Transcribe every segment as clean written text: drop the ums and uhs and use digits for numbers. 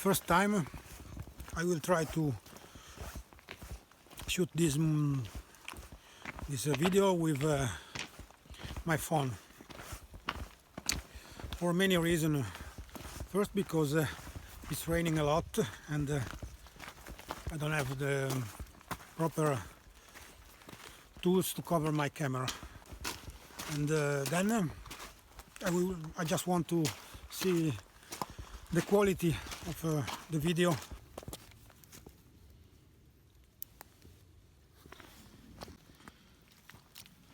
first time I will try to shoot this video with my phone for many reasons. First, because it's raining a lot and I don't have the proper tools to cover my camera, and then I just want to see the quality of the video.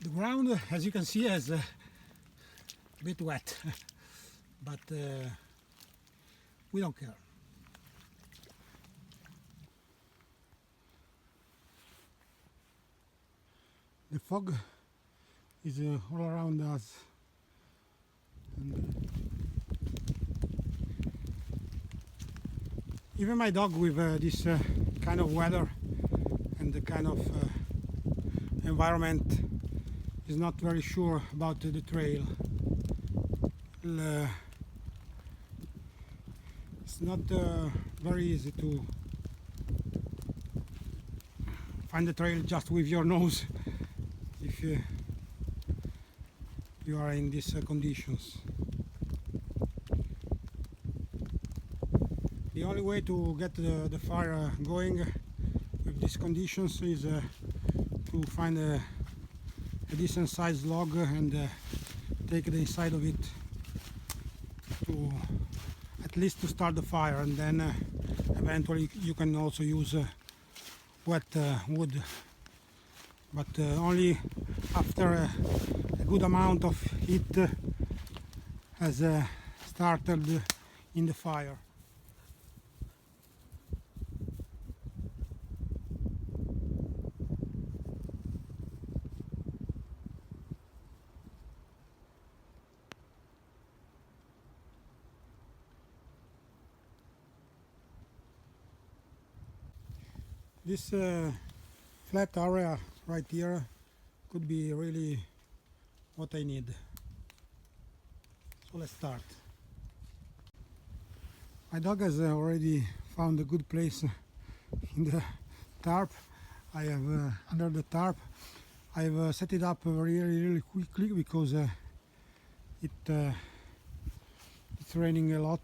The ground, as you can see, is a bit wet, but we don't care. The fog is all around us, and even my dog, with this kind of weather and the kind of environment, is not very sure about the trail. It's not very easy to find the trail just with your nose if you are in these conditions. The only way to get the fire going with these conditions is to find a decent sized log and take the inside of it to at least to start the fire, and then eventually you can also use wet wood, but only after a good amount of heat has started in the fire. This flat area right here could be really what I need. So let's start. My dog has already found a good place in the tarp. I have under the tarp. I've set it up really quickly because it's raining a lot.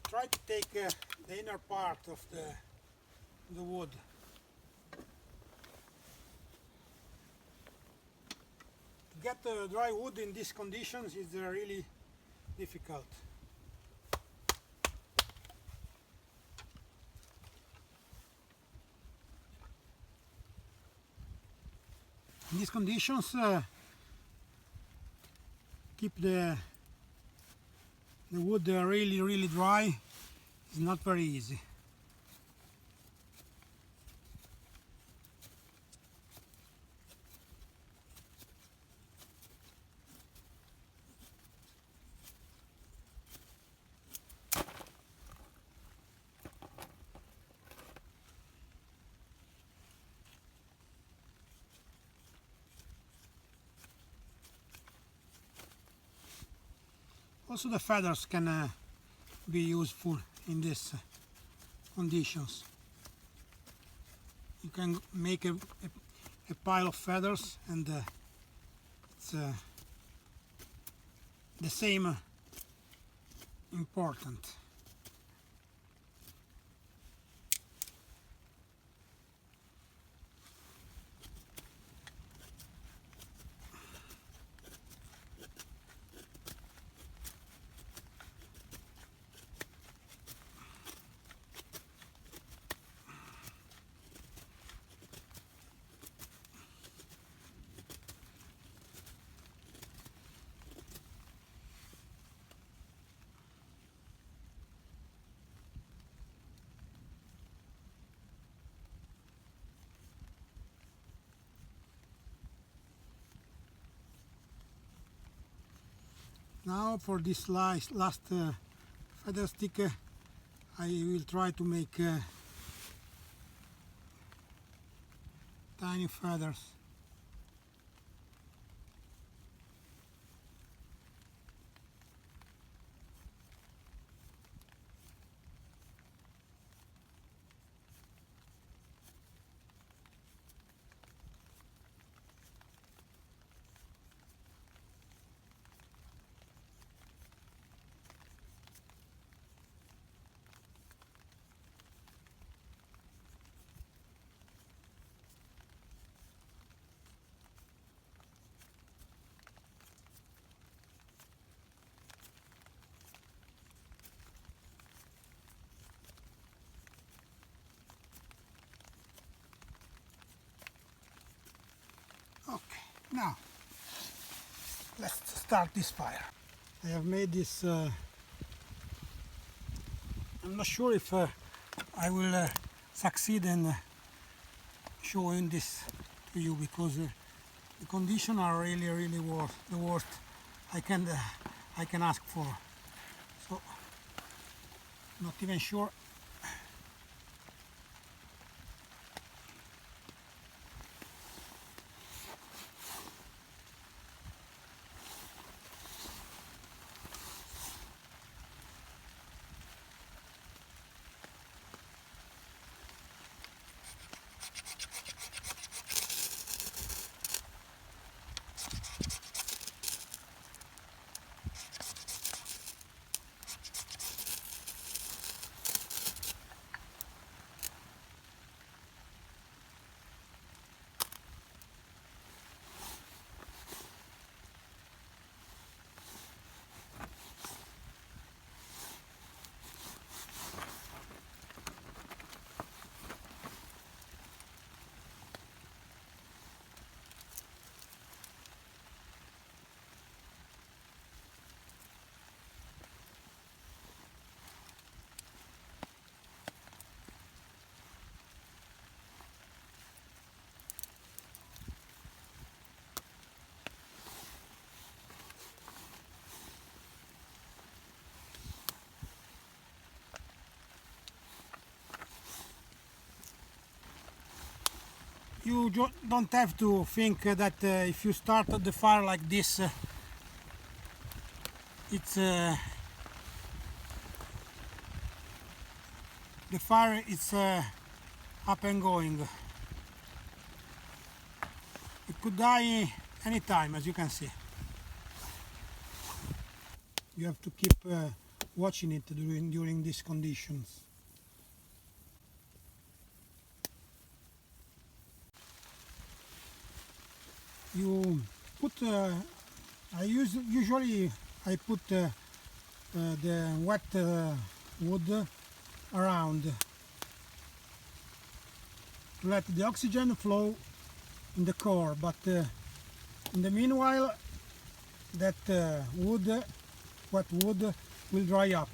Try to take the inner part of the wood. To get dry wood in these conditions is really difficult. In these conditions, keep the wood really dry is not very easy. Also, the feathers can be useful in these conditions. You can make a pile of feathers, and it's the same important. Now for this last feather stick, I will try to make tiny feathers. Okay, now let's start this fire. I have made this, I'm not sure if I will succeed in showing this to you, because the conditions are really the worst I can ask for. So not even sure. You don't have to think that if you start the fire like this, it's the fire is up and going. It could die anytime, as you can see. You have to keep watching it during these conditions. You put usually I put the wet wood around to let the oxygen flow in the core, but in the meanwhile that wet wood will dry up.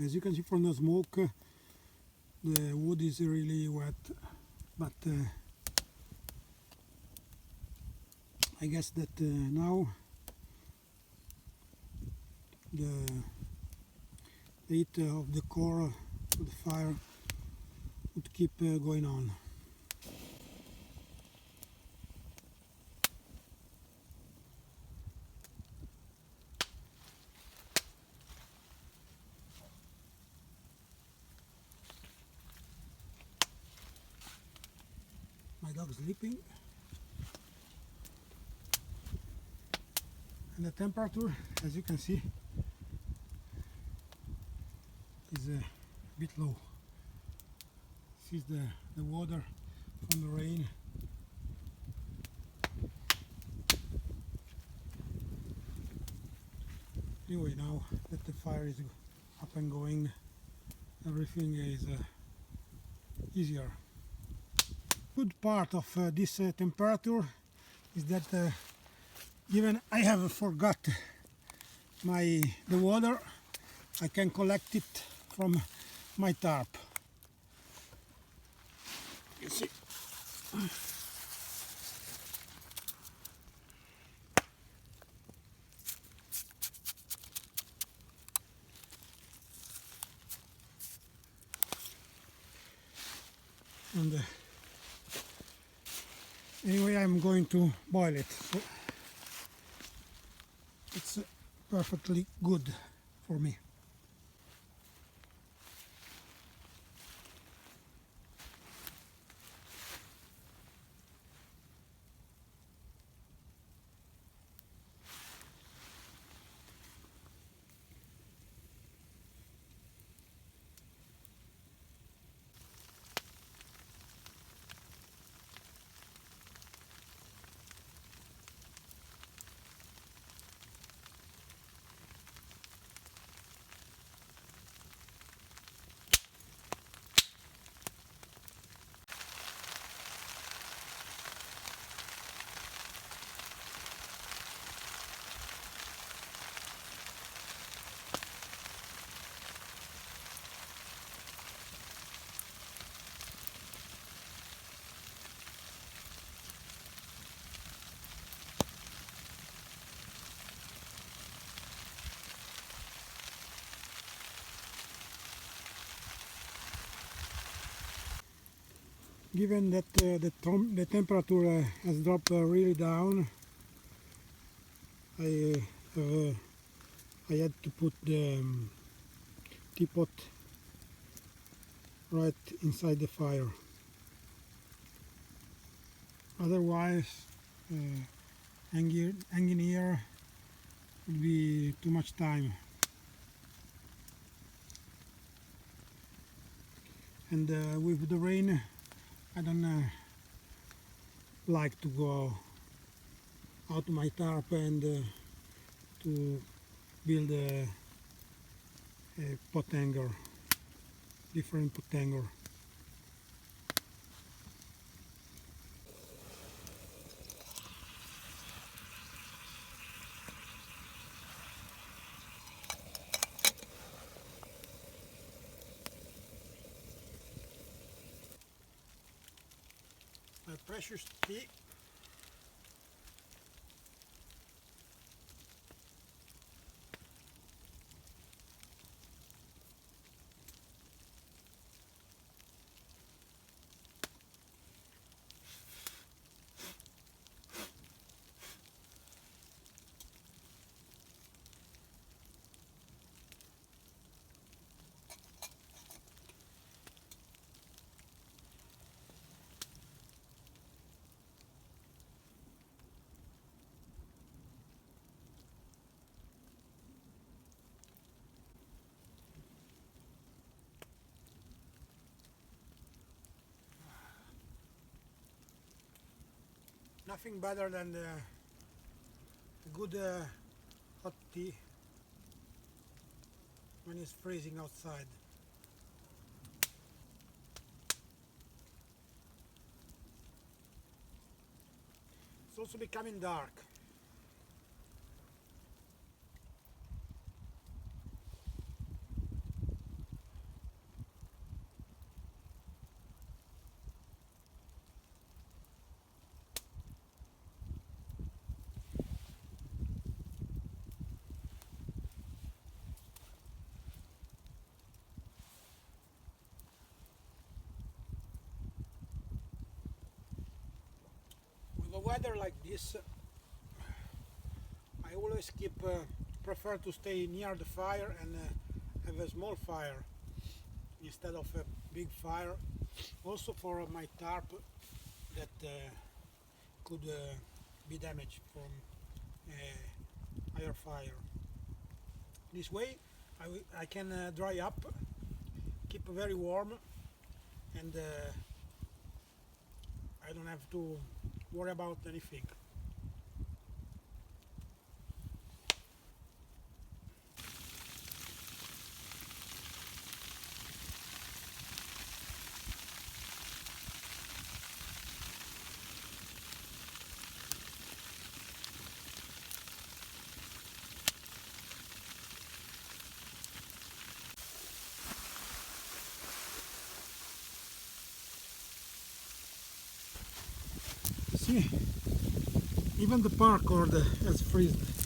As you can see from the smoke, the wood is really wet, but I guess that now the heat of the core of the fire would keep going on. My dog is sleeping, and the temperature, as you can see, is a bit low. This is the water from the rain. Anyway, now that the fire is up and going, everything is easier. Good part of this temperature is that even I have forgot the water, I can collect it from my tarp. You see. And anyway, I'm going to boil it. So it's perfectly good for me. Given that the temperature has dropped really down, I had to put the teapot right inside the fire. Otherwise, hanging here would be too much time. And with the rain, I don't like to go out to my tarp and to build a pot hanger, different pot hanger. My precious tea. Nothing better than a good hot tea when it's freezing outside. It's also becoming dark. With the weather like this, I always prefer to stay near the fire and have a small fire instead of a big fire. Also for my tarp that could be damaged from a higher fire. This way I can dry up, keep very warm, and I don't have to worry about anything. see, even the paracord has freezed.